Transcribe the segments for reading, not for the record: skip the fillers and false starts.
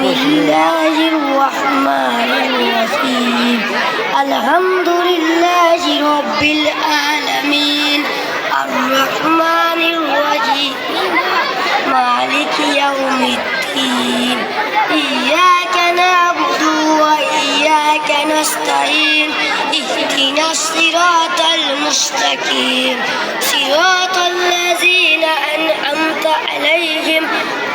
বিসমিল্লাহির রহমানির রহিম আলহামদুলিল্লাহি রাব্বিল আলামিন আর রহমানির রহিম মালিকি ইয়াউমিদ্দিন ইয়্যাকা না'বুদু ওয়া ইয়্যাকা নাস্তাঈন ইহদিনাস সিরাতাল মুস্তাকিম সিরাতাল লাযীনা আন'আমতা আলাইহিম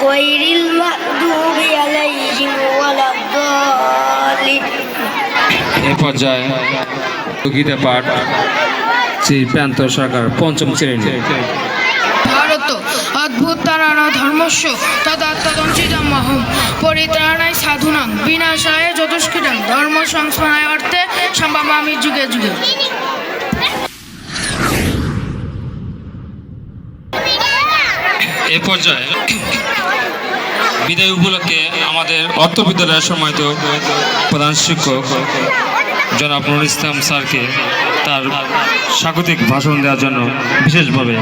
গায়রিল মাগদুবি আলাইহিম ওয়ালাদ-দাল্লিন। এ পর্যায়ে গীতা পাঠ শ্রী প্রান্ত সরকার পঞ্চম শ্রেণী। ভারত অদ্ভুত তারানা ধর্মস্য তদাত্মদঞ্চিতমহম পরিত্রাণায় সাধুনাং বিনাশায় চতুষ্কৃতং ধর্ম সংস্থানায় অর্থে সম্ভামামি যুগে যুগে। এ পর্যায়ে বিদায় উপলক্ষে আমাদের অর্থ বিদ্যালয়ের সম্মানিত প্রধান শিক্ষক জনাব নুরুল ইসলাম স্যারকে তার স্বাগতিক ভাষণ দেওয়ার জন্য বিশেষভাবে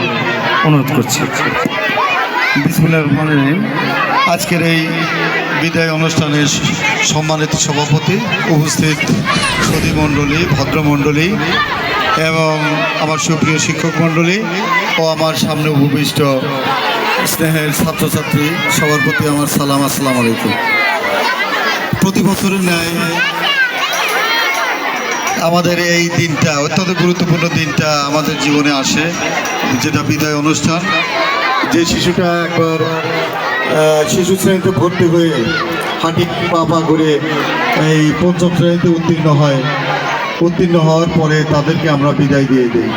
অনুরোধ করছি। বিসমিল্লাহির রহমানির রহিম। আজকের এই বিদায় অনুষ্ঠানের সম্মানিত সভাপতি, উপস্থিত সুধীমণ্ডলী, ভদ্রমণ্ডলী এবং আমার সুপ্রিয় শিক্ষক মণ্ডলী ও আমার সামনে উপবিষ্ট স্নেহের ছাত্রছাত্রী, সবার প্রতি আমার সালাম, আসসালামু আলাইকুম। প্রতি বছরের ন্যায় আমাদের এই দিনটা, অত্যন্ত গুরুত্বপূর্ণ দিনটা আমাদের জীবনে আসে, যেটা বিদায় অনুষ্ঠান। যে শিশুটা একবার শিশু শ্রেণীতে ভর্তি হয়ে হাঁটি পা করে এই পঞ্চম শ্রেণীতে উত্তীর্ণ হওয়ার পরে তাদেরকে আমরা বিদায় দিয়ে দিই।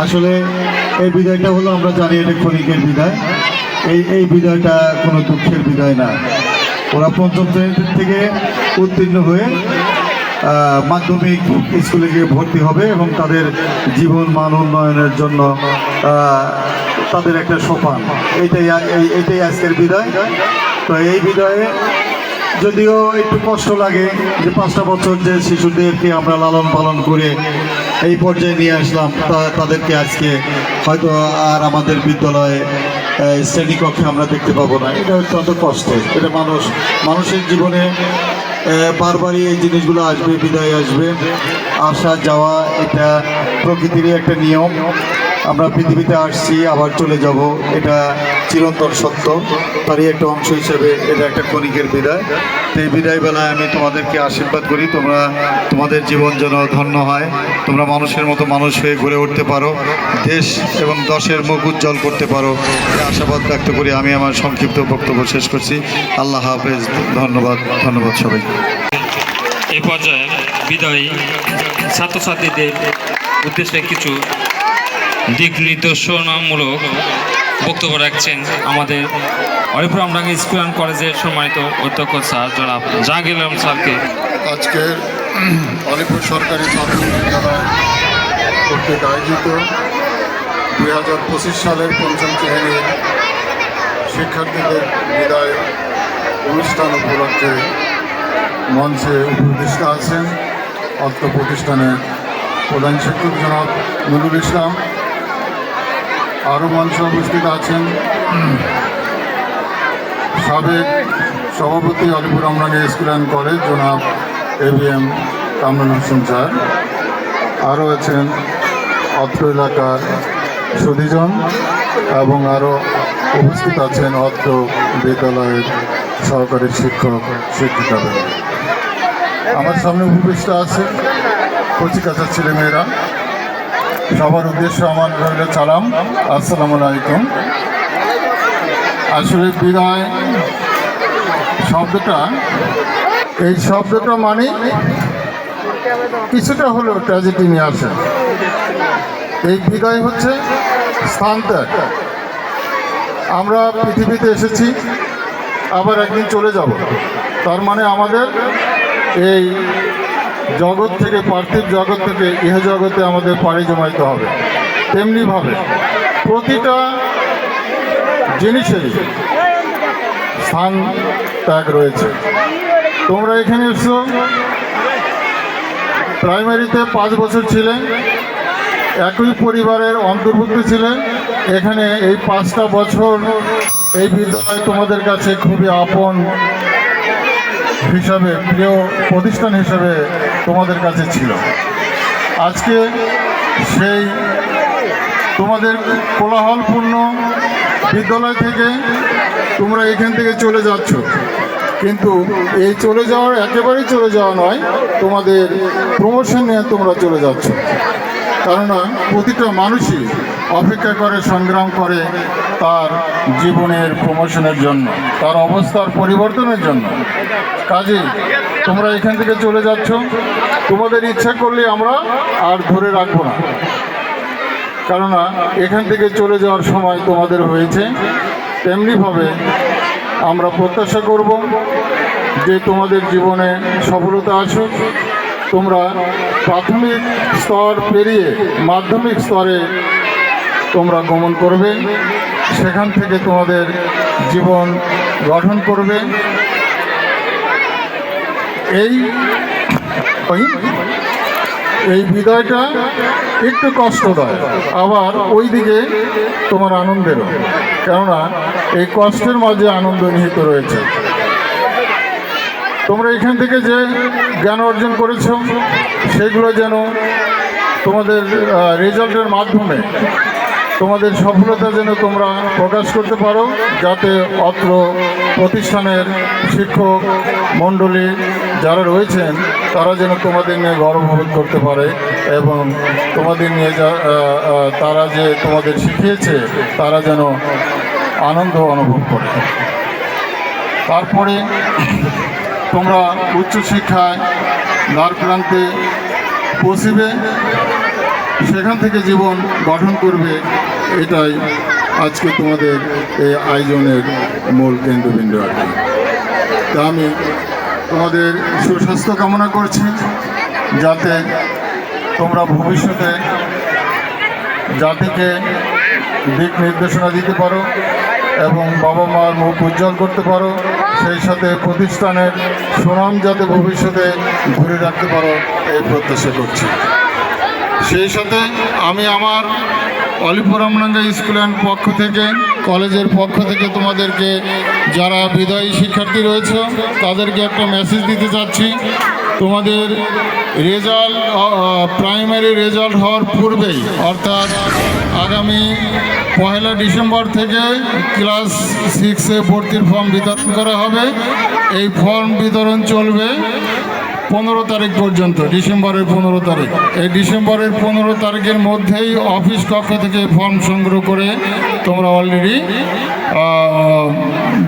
আসলে এই বিদায়টা হলো, আমরা জানি এটা ক্ষণিকের বিদায়। এই বিদায়টা কোনো দুঃখের বিদায় না। ওরা পঞ্চম শ্রেণী থেকে উত্তীর্ণ হয়ে মাধ্যমিক স্কুলে গিয়ে ভর্তি হবে এবং তাদের জীবন মান উন্নয়নের জন্য তাদের একটা সোপান। এটাই আজকের বিদায়। তো এই বিদায়ে যদিও একটু কষ্ট লাগে যে 5টা বছর যে শিশুদেরকে আমরা লালন পালন করে এই পর্যায়ে নিয়ে আসলাম, তাদেরকে আজকে হয়তো আর আমাদের বিদ্যালয়ে শ্রেণীকক্ষে আমরা দেখতে পাবো না। এটা অত্যন্ত কষ্টের। এটা মানুষের জীবনে বারবারই এই জিনিসগুলো আসবে, বিদায় আসবে, আসা যাওয়া, এটা প্রকৃতিরই একটা নিয়ম। আমরা পৃথিবীতে আসছি, আবার চলে যাব, এটা চিরন্তন সত্য। তারই একটা অংশ হিসেবে এটা একটা ক্ষণিকের বিদায়। তো এই বিদায় বেলায় আমি তোমাদেরকে আশীর্বাদ করি, তোমাদের জীবন যেন ধন্য হয়, তোমরা মানুষের মতো মানুষ হয়ে গড়ে উঠতে পারো, দেশ এবং দশের মুখ উজ্জ্বল করতে পারো, এই আশাবাদ ব্যক্ত করি আমি আমার সংক্ষিপ্ত বক্তব্য শেষ করছি। আল্লাহ হাফেজ। ধন্যবাদ সবাই। এ পর্যায়ে বিদায়ী ছাত্রছাত্রীদের উদ্দেশ্যে কিছু দিক নির্দেশনামূলক বক্তব্য রাখছেন আমাদের হরিপুর আমডাঙ্গা স্কুল অ্যান্ড কলেজের সম্মানিত অধ্যক্ষ স্যার জনাব জাহাঙ্গীর আলম স্যারকে। আজকের আলিপুর সরকারি প্রাথমিক বিদ্যালয় কর্তৃক আয়োজিত 2025 সালের পঞ্চম শ্রেণীর শিক্ষার্থীদের বিদায় অনুষ্ঠান উপলক্ষে মঞ্চে উপবিষ্ট আছেন অত্র প্রতিষ্ঠানের প্রধান শিক্ষক জনাব নুরুল ইসলাম। আরও মঞ্চে উপস্থিত আছেন সাবেক সভাপতি Alipur Amdanga school and college জনাব ABM কামরুল হোসেন স্যার। আরও আছেন অত্র এলাকার সুধীজন এবং আরও উপস্থিত আছেন অত্র বিদ্যালয়ের সহকারী শিক্ষক শিক্ষিকারা। আমার সামনে উপবিষ্ট আছে কচিকাচার ছেলেমেয়েরা। সবার উদ্দেশ্যে আমার রইল সালাম, আসসালামু আলাইকুম। আসলে বিদায় শব্দটা, এই শব্দটা মানে কিছুটা হলেও ট্র্যাজেডি নিয়ে আসে। এই বিদায় হচ্ছে স্থান ত্যাগ। আমরা পৃথিবীতে এসেছি, আবার একদিন চলে যাব। তার মানে আমাদের এই জগৎ থেকে, পার্থিব জগৎ থেকে ইহ জগতে আমাদের পাড়ি জমাইতে হবে। তেমনিভাবে প্রতিটা জিনিসেরই স্থান ত্যাগ রয়েছে। তোমরা এখানে এসছো, প্রাইমারিতে 5 বছর ছিলেন, একই পরিবারের অন্তর্ভুক্ত ছিলেন। এখানে এই 5টা বছর এই বিদ্যালয় তোমাদের কাছে খুবই আপন হিসাবে, প্রিয় প্রতিষ্ঠান হিসাবে তোমাদের কাছে ছিল। আজকে সেই তোমাদের কোলাহলপূর্ণ বিদ্যালয় থেকে তোমরা এখান থেকে চলে যাচ্ছ, কিন্তু এই চলে যাওয়ার একেবারেই চলে যাওয়া নয়, তোমাদের প্রমোশন নিয়ে তোমরা চলে যাচ্ছ। কেননা প্রতিটা মানুষই অপেক্ষা করে, সংগ্রাম করে তার জীবনের প্রমোশনের জন্য, তার অবস্থার পরিবর্তনের জন্য। কাজেই তোমরা এখান থেকে চলে যাচ্ছ, তোমাদের ইচ্ছা করলে আমরা আর ধরে রাখবো না, কেননা এখান থেকে চলে যাওয়ার সময় তোমাদের হয়েছে। তেমনিভাবে আমরা প্রত্যাশা করব যে তোমাদের জীবনে সফলতা আসুক, তোমরা প্রাথমিক স্তর পেরিয়ে মাধ্যমিক স্তরে তোমরা গমন করবে, সেখান থেকে তোমাদের জীবন গঠন করবে। এই বিদায়টা একটু কষ্টদায়ক, আবার ওই দিকে তোমার আনন্দেরও, কেননা এই কষ্টের মাঝে আনন্দ নিহিত রয়েছে। তোমরা এখান থেকে যে জ্ঞান অর্জন করেছো সেগুলো যেন তোমাদের রেজাল্টের মাধ্যমে তোমাদের সফলতা যেন তোমরা প্রকাশ করতে পারো, যাতে অত্র প্রতিষ্ঠানের শিক্ষক মণ্ডলী যারা রয়েছেন তারা যেন তোমাদের নিয়ে গর্ববোধ করতে পারে, এবং তোমাদের নিয়ে তারা যে তোমাদের শিখিয়েছে তারা যেন আনন্দ অনুভব করে। তারপরে তোমরা উচ্চশিক্ষায় দ্বারপ্রান্তে পৌঁছবে, সেখান থেকে জীবন গঠন করবে। এটাই আজকে তোমাদের এই আয়োজনের মূল কেন্দ্রবিন্দু আর কি। তা আমি তোমাদের সুস্বাস্থ্য কামনা করছি, যাতে তোমরা ভবিষ্যতে জাতিকে দিক নির্দেশনা দিতে পারো এবং বাবা মার মুখ উজ্জ্বল করতে পারো, সেই সাথে প্রতিষ্ঠানের সুনাম যাতে ভবিষ্যতে ধরে রাখতে পারো এই প্রত্যাশা করছি। সেই সাথে আমি আমার অলিপুর রামনাঙ্গা স্কুল অ্যান্ড পক্ষ থেকে, কলেজের পক্ষ থেকে তোমাদেরকে যারা বিদায়ী শিক্ষার্থী রয়েছে তাদেরকে একটা মেসেজ দিতে চাচ্ছি। তোমাদের রেজাল্ট, প্রাইমারি রেজাল্ট হওয়ার পূর্বেই, অর্থাৎ আগামী 1 ডিসেম্বর থেকে ক্লাস 6-এ ভর্তির ফর্ম বিতরণ করা হবে। এই ফর্ম বিতরণ চলবে 15 তারিখ পর্যন্ত, ডিসেম্বরের 15 তারিখ। এই ডিসেম্বরের 15 তারিখের মধ্যেই অফিস কক্ষ থেকে ফর্ম সংগ্রহ করে তোমরা অলরেডি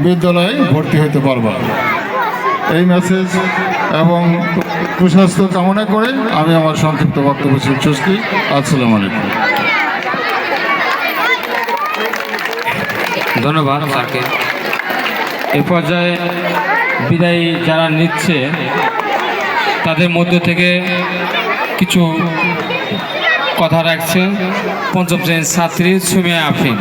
বিদ্যালয়ে ভর্তি হতে পারবা। এই মেসেজ এবং সুস্বাস্থ্য কামনা করে আমি আমার সংক্ষিপ্ত বক্তব্য শেষ করছি। আসসালামু আলাইকুম। ধন্যবাদ স্যারকে। এ পর্যায়ে বিদায়ী যারা নিচ্ছে তাদের মধ্য থেকে কিছু কথা রাখছেন পঞ্চম শ্রেণীর ছাত্রী সুমিয়া আফরিন।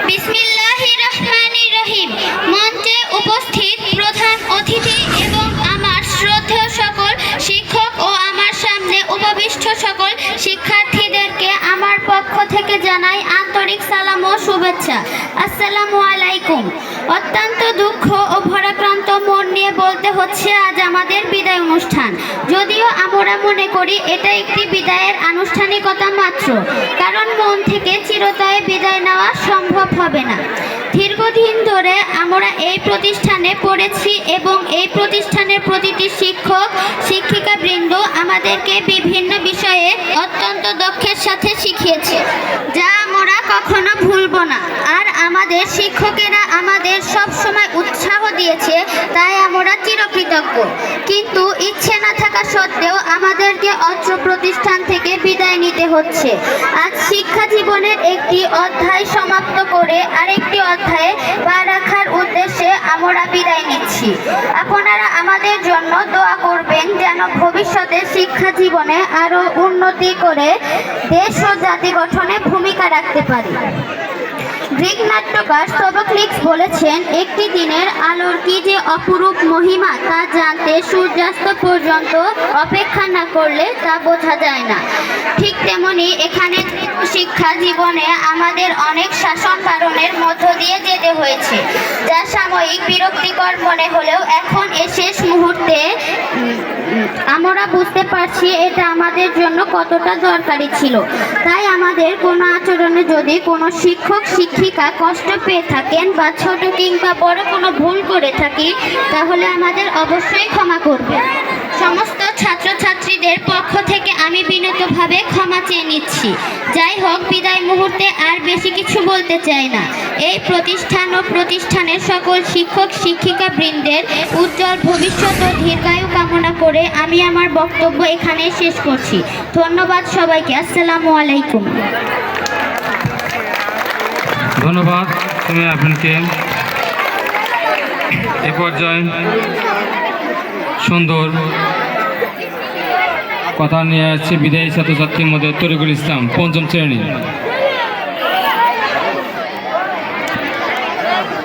বিসমিল্লাহির রহমানির রহিম। মঞ্চে উপস্থিত প্রধান অতিথি এবং আমার শ্রদ্ধেয় সকল শিক্ষক ও আমার সামনে উপবিষ্ট সকল শিক্ষার্থীদেরকে আমার পক্ষ থেকে জানাই আন্তরিক সালাম ও শুভেচ্ছা। আসসালামু আলাইকুম। অত্যন্ত দুঃখ ও ভারাক্রান্ত মন নিয়ে বলতে হচ্ছে আজ আমাদের বিদায় অনুষ্ঠান। যদিও আমরা মনে করি এটা একটি বিদায়ের আনুষ্ঠানিকতা মাত্র, কারণ মন থেকে চিরতরে বিদায় নেওয়া সম্ভব হবে না। দীর্ঘদিন ধরে আমরা এই প্রতিষ্ঠানে পড়েছি এবং এই প্রতিষ্ঠানের প্রতিটি শিক্ষক শিক্ষিকাবৃন্দ আমাদেরকে বিভিন্ন বিষয়ে অত্যন্ত দক্ষের সাথে শিখিয়েছে, যা আমরা কখনো ভুলব না। আর আমাদের শিক্ষকেরা আমাদের সব সময় উৎসাহ দিয়েছে, তাই আমরা চিরকৃতজ্ঞ। কিন্তু ইচ্ছে না থাকা সত্ত্বেও আমাদেরকে অত্র প্রতিষ্ঠান থেকে বিদায় নিতে হচ্ছে। আজ শিক্ষা জীবনের একটি অধ্যায় সমাপ্ত করে আরেকটি অধ্যায়ে পা রাখার উদ্দেশ্যে আমরা বিদায় নিচ্ছি। আপনারা আমাদের জন্য দোয়া করবেন যেন ভবিষ্যতে শিক্ষা জীবনে আরো উন্নতি করে দেশ ও জাতি গঠনে ভূমিকা রাখতে পারি। গ্রিক নাট্যকার সোফোক্লিস বলেছেন, একটি দিনের আলোর কি যে অপরূপ মহিমা তা জানতে সূর্যাস্ত পর্যন্ত অপেক্ষা না করলে তা বোঝা যায় না। ঠিক তেমনি এখানে শিক্ষা জীবনে আমাদের অনেক শাসন পালনের মধ্য দিয়ে যেতে হয়েছে, যা সাময়িক বিরক্তিকর মনে হলেও এখন এই শেষ মুহূর্তে আমরা বুঝতে পারছি এটা আমাদের জন্য কতটা দরকারি ছিল। তাই আমাদের কোনো আচরণে যদি কোনো শিক্ষক শিক্ষিকা কষ্ট পেয়ে থাকেন বা ছোট কিংবা বড় কোনো ভুল করে থাকি, তাহলে আমাদের অবশ্যই ক্ষমা করবেন। সমস্ত ছাত্রছাত্রীদের পক্ষ থেকে আমি বিনীতভাবে ক্ষমা চেয়ে নিচ্ছি। যাই হোক, বিদায় মুহূর্তে আর বেশি কিছু বলতে চাই না। এই প্রতিষ্ঠান ও প্রতিষ্ঠানের সকল শিক্ষক শিক্ষিকা বৃন্দের উজ্জ্বল ভবিষ্যৎ ও দীর্ঘায়ু কামনা করে আমি আমার বক্তব্য এখানে শেষ করছি। ধন্যবাদ সবাইকে। আসসালামু আলাইকুম। ধন্যবাদ তুমি আপনাকে। এ পর্যায়ে সুন্দর কথা নিয়ে আসছে বিদায়ী ছাত্রছাত্রীর মধ্যে তরিকুল ইসলাম, পঞ্চম শ্রেণী।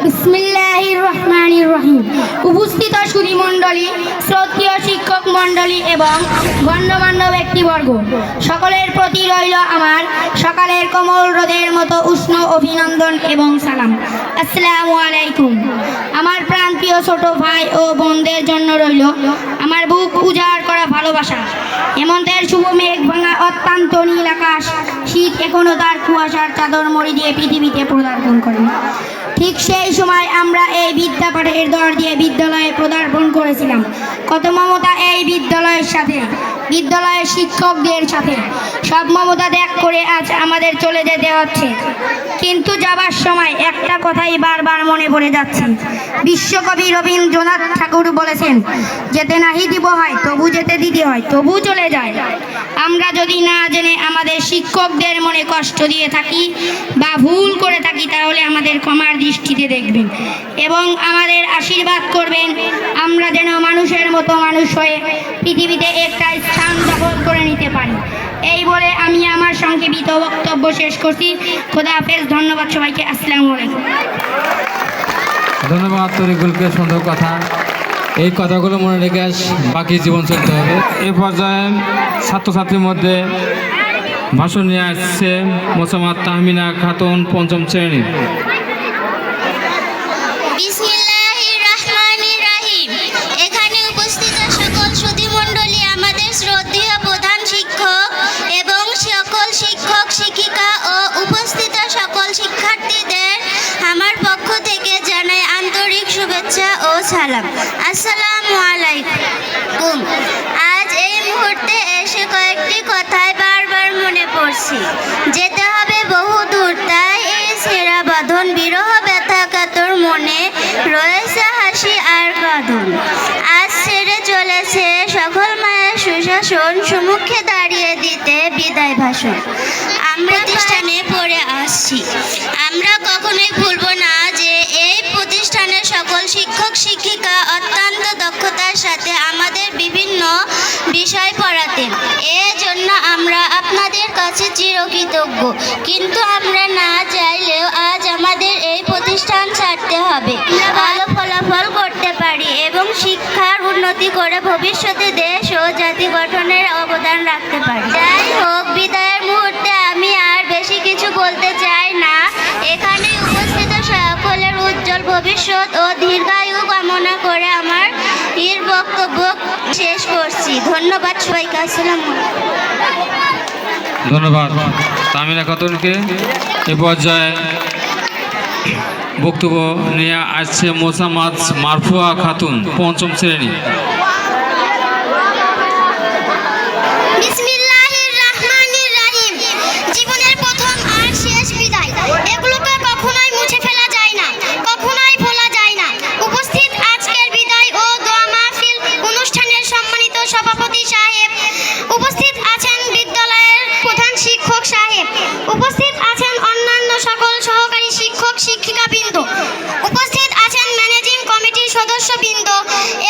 বিসমিল্লাহির রহমানির রহিম। উপস্থিত সুধী মণ্ডলী, শ্রদ্ধেয় শিক্ষক মণ্ডলী এবং গণ্যমান্য ব্যক্তিবর্গ, সকলের প্রতি রইল আমার সকালের কোমল রোদের মতো উষ্ণ অভিনন্দন এবং সালাম। আসসালামু আলাইকুম। আমার প্রান্তীয় ছোট ভাই ও বোনদের জন্য রইল আমার বুক উজাড় করা ভালোবাসা। হেমন্তের শুভ মেঘ ভাঙা অত্যন্ত নীল আকাশ, শীত এখনো তার কুয়াশার চাদর মরি দিয়ে পৃথিবীতে পদার্পণ করেন। ঠিক সেই সময় আমরা এই বিদ্যাপীঠের দর দিয়ে বিদ্যালয়ে পদার্পণ করেছিলাম। কত মমতা এই বিদ্যালয়ের সাথে, বিদ্যালয়ের শিক্ষকদের সাথে। সব মমতা ত্যাগ করে আজ আমাদের চলে যেতে হচ্ছে, কিন্তু যাবার সময় একটা কথাই বারবার মনে পড়ে যাচ্ছে। বিশ্বকবি রবীন্দ্রনাথ ঠাকুর বলেছেন, যেতে নাহি দিব হয় তবু যেতে দিতে হয়, তবু চলে যায়। আমরা যদি না জেনে আমাদের শিক্ষকদের মনে কষ্ট দিয়ে থাকি বা ভুল করে থাকি, তাহলে আমাদের ক্ষমার দৃষ্টিতে দেখবেন এবং আমাদের আশীর্বাদ করবেন, আমরা যেন মানুষের মতো মানুষ হয়ে পৃথিবীতে একটা স্থান দখল করে নিতে পারি। এই বলে আমি আমার সংক্ষিপ্ত বক্তব্য শেষ করছি। খোদা হাফেজ। ধন্যবাদ সবাইকে। আসসালামু আলাইকুম। ধন্যবাদ তরিকুলকে, সুন্দর কথা। এই কথাগুলো মনে রেখে বাকি জীবন চলতে হবে। এ পর্যায়ে ছাত্রছাত্রীর মধ্যে ভাষণ নিয়ে আসছে মোসাম্মদ তাহমিনা খাতুন, পঞ্চম শ্রেণী। বিসমিল্লাহির রহমানির রহিম। এখানে উপস্থিত সকল সুধীমণ্ডলী, আমাদের শ্রদ্ধেয় প্রধান শিক্ষক এবং সকল শিক্ষক শিক্ষিকা ও উপস্থিত সকল শিক্ষার্থীদের আমার পক্ষ থেকে জানাই আন্তরিক শুভেচ্ছা ও সালাম। আসসালামু আলাইকুম। আজ এই মুহূর্তে এসে কয়েকটি কথায় বারবার মনে পড়ছে। যেতে হবে বহু দূর, তাই এই ছেঁড়া বাঁধন বিরহ ব্যথা কাতর মনে রয়েছে হাসি আর কাঁদন। আজ ছেড়ে চলেছে সকল মায়ের সুশাসন, সম্মুখে দাঁড়িয়ে দিতে বিদায় ভাষণ। আমরা প্রতিষ্ঠানে পড়ে আসছি, আমরা কখনোই ভুলব না যে এই প্রতিষ্ঠানের সকল শিক্ষক শিক্ষিকা অত্যন্ত দক্ষতার সাথে আমাদের বিভিন্ন বিষয় পড়াতেন। এজন্য আমরা আপনাদের কাছে চিরকৃতজ্ঞ। কিন্তু আমরা না চাইলেও আজ আমাদের এই প্রতিষ্ঠান ছাড়তে হবে। ভালো ফলাফল করতে পারি এবং শিক্ষার উন্নতি করে ভবিষ্যতে দেশ ও জাতি গঠনের অবদান রাখতে পারি। যাই হোক, বিদায়ের মুহূর্তে আমি আর বেশি কিছু বলতে চাই না। এখানে উপস্থিত সকলের উজ্জ্বল ভবিষ্যৎ ও দীর্ঘায়ু কামনা করে আমার বক্তব্য শেষ করছি। ধন্যবাদ সবাইকে। আসসালামু আলাইকুম। ধন্যবাদ তাহমিনা খাতুনকে। এ পর্যায়ে বক্তব্য নিয়ে আসছে মোসাম্মদ মারফুয়া খাতুন, পঞ্চম শ্রেণী। বিসমিল্লাহির রহমানির রহিম। জীবনের প্রথম আর শেষ বিদায়, এগুলোকে কখনোই মুছে ফেলা যায় না, কখনোই ভোলা যায় না। উপস্থিত আজকের বিদায় ও দোয়া মাহফিল অনুষ্ঠানের সম্মানিত সভাপতি সাহেব, উপস্থিত আছেন বিদ্যালয়ের প্রধান শিক্ষক সাহেব, উপস্থিত আছেন অন্যান্য সকল সহকারী শিক্ষক শিক্ষিকাবৃন্দ, উপস্থিত আছেন ম্যানেজিং কমিটির সদস্যবৃন্দ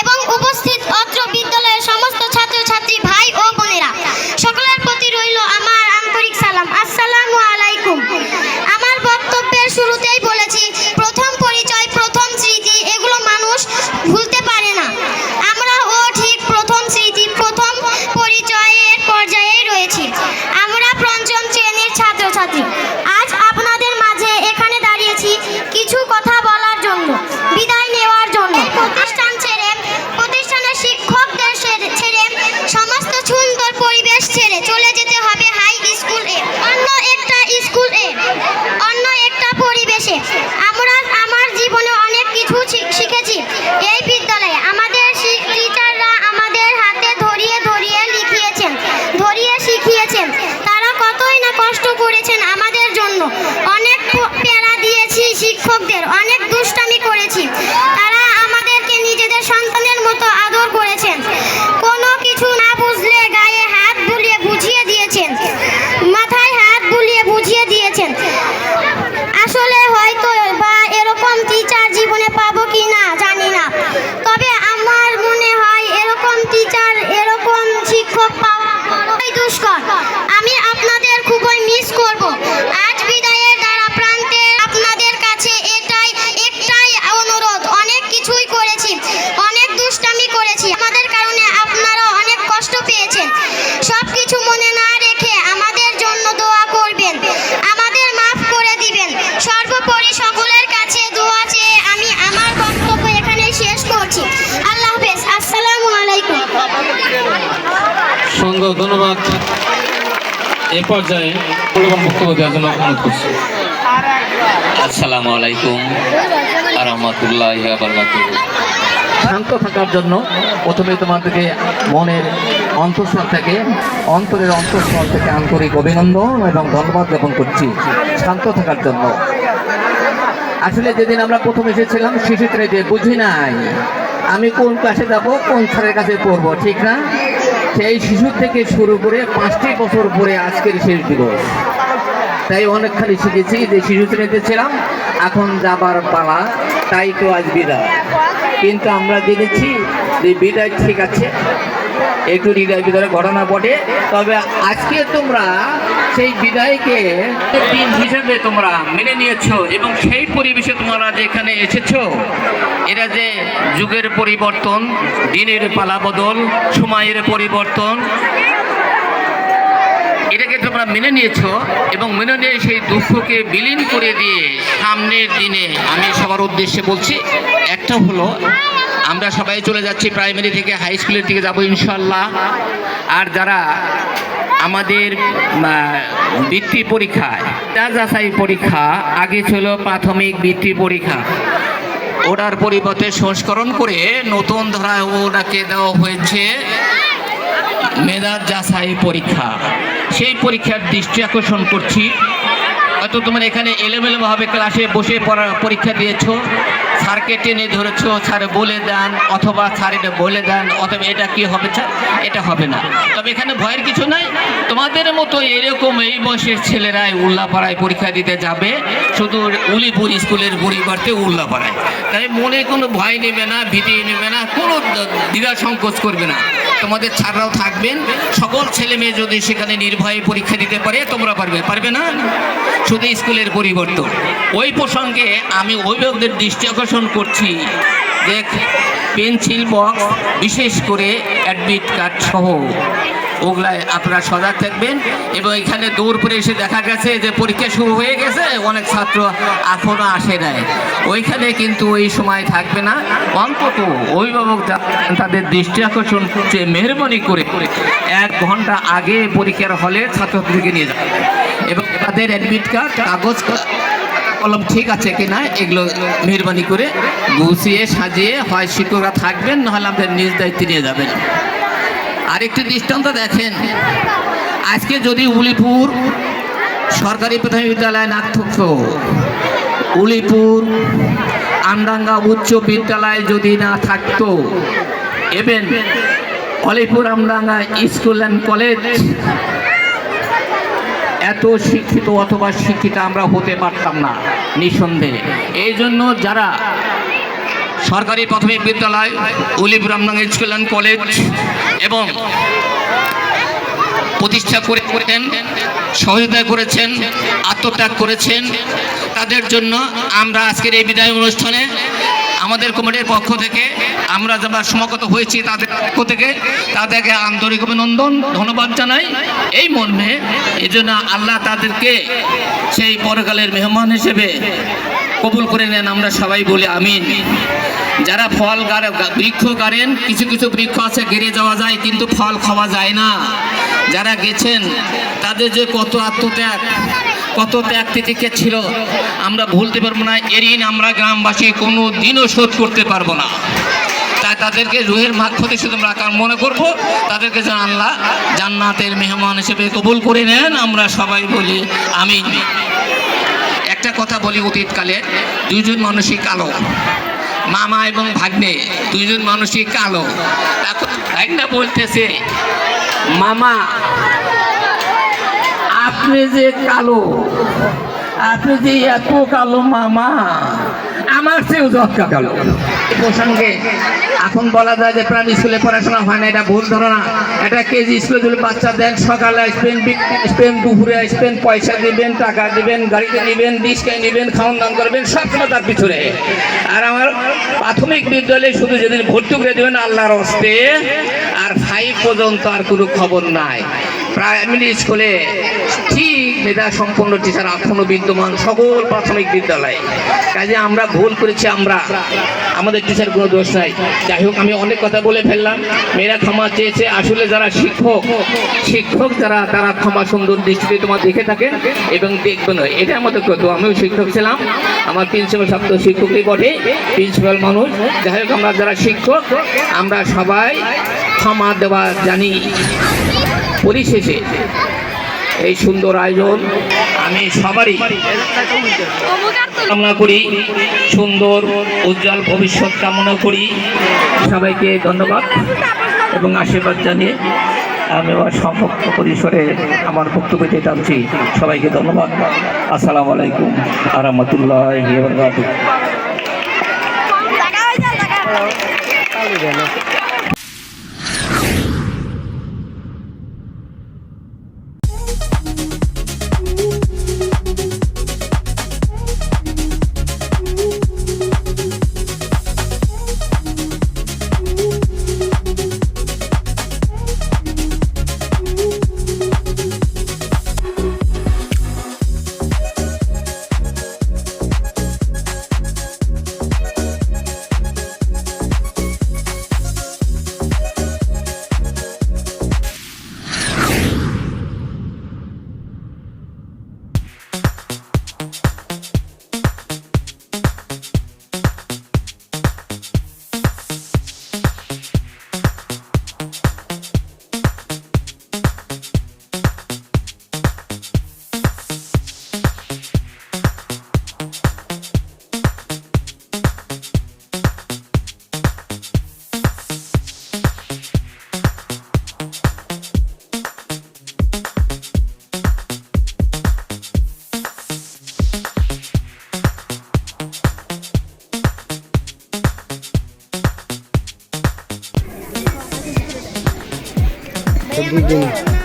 এবং উপস্থিত অত্র বিদ্যালয়ের সমস্ত ছাত্রছাত্রী ভাই ও বোনেরা, সকলের প্রতি রইল আমার আন্তরিক সালাম। আসসালামু আলাইকুম। আমার বক্তব্যের শুরুতেই ছাত্রছাত্রী, আজ আপনাদের মাঝে এখানে দাঁড়িয়েছি কিছু কথা বলার জন্য, বিদায় নেওয়ার জন্য। প্রতিষ্ঠানের শিক্ষকদের ছেড়ে সমস্ত সুন্দর পরিবেশ ছেড়ে চলে যেতে হবে হাই স্কুলে, অন্য একটা পরিবেশে। আমার জীবনে অনেক কিছু শিখেছি এই বিদ্যালয়ে। আমাদের টিচাররা আমাদের হাতে ধরিয়ে শিখিয়েছেন। তারা কতই না কষ্ট করেছেন আমাদের জন্য। অনেক প্যারা দিয়েছি শিক্ষকদের, অনেক দুষ্টামি করেছি। তারা আমাদেরকে নিজেদের সন্তানের মতো আদর করেছেন। কোনো কিছু না বুঝলে গায়ে হাত বুলিয়ে বুঝিয়ে দিয়েছেন, মাথায় হাত বুলিয়ে বুঝিয়ে দিয়েছেন। আসলে হয়তো বা এরকম টিচার জীবনে পাবো কি না জানি না, তবে আমার মনে হয় এরকম টিচার, এরকম শিক্ষক পাওয়া বড়ই দুষ্কর। আমি আপনাদের খুবই মিস করব। আজ বিদায়ের দ্বারা প্রান্তে আপনাদের কাছে একটাই অনুরোধ, অনেক কিছুই করেছি, অনেক দুষ্টামি করেছি, আমাদের কারণে আপনারা অনেক কষ্ট পেয়েছেন। সব কিছু মনে না রেখে আমাদের জন্য দোয়া করবেন, আমাদের মাফ করে দিবেন। সর্বোপরি সকলের কাছে দোয়া চেয়ে আমি আমার বক্তব্য এখানে শেষ করছি। আল্লাহ হাফেজ। আসসালামু আলাইকুম। সুন্দর, ধন্যবাদ। এ পর্যায়ে মূল্যবান বক্তব্য দেওয়ার জন্য অনুরোধ করছি। আসসালামু আলাইকুম ওয়া রাহমাতুল্লাহি ওয়া বারাকাতুহু। শান্ত থাকার জন্য প্রথমে তোমাদেরকে মনের অন্তঃস্থল থেকে, অন্তরের অন্তঃস্থল থেকে আন্তরিক অভিনন্দন এবং ধন্যবাদ জ্ঞাপন করছি শান্ত থাকার জন্য। আসলে যেদিন আমরা প্রথম এসেছিলাম শিশু শ্রেণীতে বুঝি নাই আমি কোন ক্লাসে যাব, কোন স্যারের কাছে পড়বো, ঠিক না? সেই শিশু থেকে শুরু করে 5টি বছর পরে আজকের শেষ দিবস, তাই অনেকখানি শিখেছি যে শিশু শ্রেণীতে ছিলাম, এখন যাবার পালা, তাই তো আজ বিদায়। কিন্তু আমরা জেনেছি যে বিদায় ঠিক আছে, একটু হৃদয় ভিতরে ঘটনা ঘটে, তবে আজকে তোমরা সেই বিদায়কে দিন হিসেবে তোমরা মেনে নিয়েছো এবং সেই পরিবেশে তোমরা যেখানে এসেছো, এরা যে যুগের পরিবর্তন, দিনের পালা বদল, সময়ের পরিবর্তন, এটাকে তোমরা মেনে নিয়েছো এবং মেনে নিয়ে সেই দুঃখকে বিলীন করে দিয়ে সামনের দিনে আমি সবার উদ্দেশ্যে বলছি, একটা হলো আমরা সবাই চলে যাচ্ছি প্রাইমারি থেকে হাই স্কুলের দিকে যাবো ইনশাল্লাহ। আর যারা আমাদের বৃত্তি পরীক্ষায় যাচাই পরীক্ষা আগে ছিল প্রাথমিক বৃত্তি পরীক্ষা, ওটার পরিবর্তে সংস্করণ করে নতুন ধারায় ওটাকে দেওয়া হয়েছে মেধা যাচাই পরীক্ষা। সেই পরীক্ষার দৃষ্টি আকর্ষণ করছি। হয়তো তোমার এখানে এলোমেলোভাবে ক্লাসে বসে পরীক্ষা দিয়েছো, স্যারকে টেনে ধরেছো, স্যার বলে দেন, অথবা স্যার এটা বলে দেন, অথবা এটা কি হবে স্যার, এটা হবে না। তবে এখানে ভয়ের কিছু নাই, তোমাদের মতো এরকম এই বয়সের ছেলেরাই উল্লাপাড়ায় পরীক্ষা দিতে যাবে, শুধু উলিপুর স্কুলের পরিবর্তে উল্লাপাড়ায়। তাই মনে কোনো ভয় নেবে না, ভীতি নেবে না, কোনো দ্বিধা সংকোচ করবে না। তোমাদের ছাড়রাও থাকবেন, সকল ছেলে মেয়ে যদি সেখানে নির্ভয়ে পরীক্ষা দিতে পারে, তোমরা পারবে না? শুধু স্কুলের পরিবর্তন। ওই প্রসঙ্গে আমি অভিভাবকদের দৃষ্টি আকর্ষণ করছি যে পেন্সিল বক্স, বিশেষ করে অ্যাডমিট কার্ড সহ ওগুলায় আপনারা সজাগ থাকবেন। এবং এখানে দৌড় করে এসে দেখা গেছে যে পরীক্ষা শুরু হয়ে গেছে, অনেক ছাত্র এখনও আসে নাই, ওইখানে কিন্তু ওই সময় থাকবে না। অন্তত অভিভাবক তাদের দৃষ্টি আকর্ষণ করছে, মেহরবানি করে 1 ঘন্টা আগে পরীক্ষার হলে ছাত্রছাত্রীকে নিয়ে যাবে এবং তাদের অ্যাডমিট কার্ড, কাগজ কলম ঠিক আছে কিনা এগুলো মেহরবানি করে গুছিয়ে সাজিয়ে হয় শিক্ষকরা থাকবেন, নাহলে আমাদের নিজ দায়িত্বে নিয়ে যাবেন। আরেকটি দৃষ্টান্ত দেখেন, আজকে যদি উলিপুর সরকারি প্রাথমিক বিদ্যালয় না থাকতো, উলিপুর আমডাঙ্গা উচ্চ বিদ্যালয় যদি না থাকতো, এবং Alipur Amdanga school and college, এত শিক্ষিত অথবা শিক্ষিতা আমরা হতে পারতাম না নিঃসন্দেহে। এই জন্য যারা সরকারি প্রাথমিক বিদ্যালয়, Ulipur Amdanga school and college এবং প্রতিষ্ঠা করেছেন, সহযোগিতা করেছেন, আত্মত্যাগ করেছেন, তাদের জন্য আমরা আজকের এই বিদায় অনুষ্ঠানে আমাদের কমিটির পক্ষ থেকে আমরা যারা সমাগত হয়েছি তাদের পক্ষ থেকে তাদেরকে আন্তরিক অভিনন্দন ধন্যবাদ জানাই। এই মর্মে এজন্য আল্লাহ তাদেরকে সেই পরকালের মেহমান হিসেবে কবুল করে নেন, আমরা সবাই বলি আমিন। যারা ফল বৃক্ষ গাড়েন, কিছু কিছু বৃক্ষ আছে গেড়ে যাওয়া যায় কিন্তু ফল খাওয়া যায় না। যারা গেছেন তাদের যে কত আত্মত্যাগ, কত ত্যাগ তিতিক্ষা ছিল আমরা ভুলতে পারবো না। এর ঋণ আমরা গ্রামবাসী কোনো দিনও শোধ করতে পারবো না। তাই তাদেরকে রুহের মাগফিরাত শুধু আমরা মনে করবো, তাদেরকে যেন আল্লাহ জান্নাতের মেহমান হিসেবে কবুল করে নেন, আমরা সবাই বলি আমিন। একটা কথা বলি, অতীতকালে দুইজন মানুষই কালো, মামা এবং ভাগ্নে দুইজন মানুষই কালো। এখন ভাগ্না বলতেছে, মামা আপনি যে কালো, আপনি যে এত কালো মামা, আমার চেয়েও যৎকা কালো। এই প্রসঙ্গে এখন বলা যায় যে প্রাইমারি স্কুলে পড়াশোনা হয় না, এটা ভুল ধারণা। এটা কেজি স্কুলে যদি বাচ্চা দেন, সকালে আসবেন, দুপুরে আসবেন, পয়সা দিবেন, টাকা দিবেন, গাড়িতে নেবেন, রিক্সায় নেবেন, খাওয়ান দান করবেন, সবসময় তার পিছনে। আর আমার প্রাথমিক বিদ্যালয়ে শুধু যেদিন ভর্তি করে দেবেন আল্লাহর হস্তে, আর 5 পর্যন্ত আর কোনো খবর নাই। প্রাইমারি স্কুলে ঠিক মেধা সম্পন্ন টিচার এখনো বিদ্যমান সকল প্রাথমিক বিদ্যালয়ে। কাজে আমরা ভুল করেছি, আমাদের টিচার কোনো দোষ নাই। যাই হোক, আমি অনেক কথা বলে ফেললাম, মেয়েরা ক্ষমা চেয়েছে। আসলে যারা শিক্ষক যারা, তারা ক্ষমা সুন্দর দৃষ্টিতে তোমার দেখে থাকেন এবং দেখবেন। এটা আমাদের কথা, আমিও শিক্ষক ছিলাম, আমার প্রিন্সিপাল ছাত্র শিক্ষকই বটে, প্রিন্সিপাল মানুষ। যাই হোক, আমরা যারা শিক্ষক আমরা সবাই ক্ষমা দেওয়া জানি। পরিশেষে এই সুন্দর আয়োজন আমি সবারই কামনা করি, সুন্দর উজ্জ্বল ভবিষ্যৎ কামনা করি। সবাইকে ধন্যবাদ এবং আশীর্বাদ জানিয়ে আমি আমার সমস্ত পরিসরে আমার বক্তব্যতে টানছি। সবাইকে ধন্যবাদ। আসসালামু আলাইকুম ওয়া রাহমাতুল্লাহি ওয়া বারাকাতুহু। Good evening.